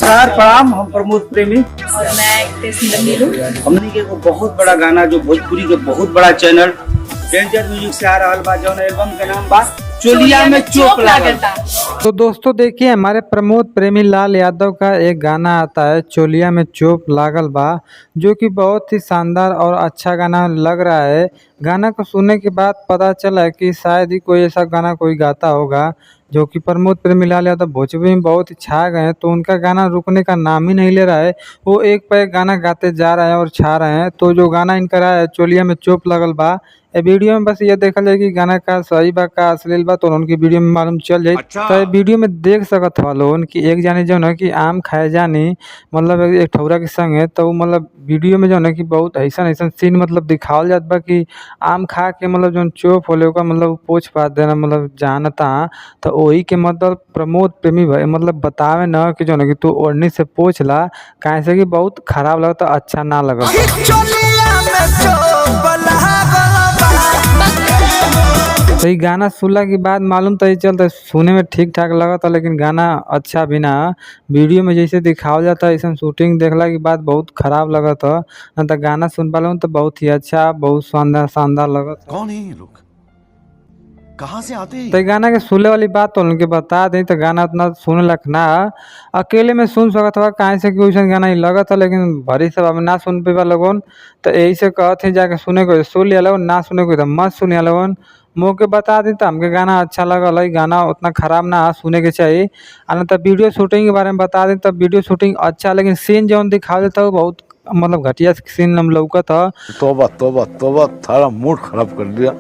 नमस्कार प्रणाम। हम प्रमोद प्रेमी और मैं नीलू। हमने के एगो बहुत बड़ा गाना जो भोजपुरी के बहुत बड़ा चैनल डेंजर म्यूजिक से आ रहा बा, जौन एल्बम के नाम बा चोलिया में चोप लागता। तो दोस्तों देखिए, हमारे प्रमोद प्रेमी लाल यादव का एक गाना आता है चोलिया में चोप लागल बा, जो कि बहुत ही शानदार और अच्छा गाना लग रहा है। गाना को सुनने के बाद पता चला है कि शायद ही कोई ऐसा गाना कोई गाता होगा, जो कि प्रमोद प्रेमी लाल यादव भोजपुरी में बहुत ही छा गए हैं। तो उनका गाना रुकने का नाम ही नहीं ले रहा है, वो एक पे एक गाना गाते जा रहे हैं और छा रहे हैं। तो जो गाना इनका रहा है चोलिया में चोप लगल बा, ए वीडियो में बस ये देखल जाए कि गाना का सही बा का अश्लील बा, तो उनकी वीडियो में मालूम चल जाए। तो ये वीडियो में देख सकत वालो कि एक जाने जो है कि आम खाए जानी मतलब एक ठौरा के संग है। तो मतलब वीडियो में जो है कि बहुत ऐसा ऐसा सीन मतलब दिखावल जात बा कि आम खा के मतलब जो चोप होले ओकर मतलब पोछ पात देना मतलब जानता। तो वही के मतलब प्रमोद प्रेमी भाई मतलब बतावे न कि जो है कि तू ओढ़नी से पोछ ला, काहे से कि बहुत खराब लगता, अच्छा ना लगता। तो ये गाना सुनला के बाद मालूम तो ये चलता सुने में ठीक ठाक लगता, लेकिन गाना अच्छा भी ना। वीडियो में जैसे दिखावल जाता है ऐसा शूटिंग देखला के बाद बहुत खराब लगता। न तो गाना सुन पालो तो बहुत ही अच्छा बहुत शानदार शानदार लगता। कौन है ये लोग, कहाँ से आते हैं? तो गाना के सुने वाली बात तो उनके बता दें तो गाना उतना सुने लग ना अकेले में सुन सकत हुआ, काहे से कि वैसा गाना ही लगत है, लेकिन भरी सब अब ना सुन पे लोगन। तो यही से कहते हैं जाके सुने को सुन लिया लोगन, ना सुने को तो मत सुनिया लोगन। मुँह के बता दी तो हमके गाना अच्छा लगल है, गाना उतना खराब ना है, सुने के चाहिए। आ तो वीडियो शूटिंग के बारे में बता दें तो वीडियो शूटिंग अच्छा, लेकिन सीन जौन दिखा देता है बहुत मतलब घटिया सीन हम लौकत है। तोबा तोबा तोबा, थारा मूड खराब कर दिया।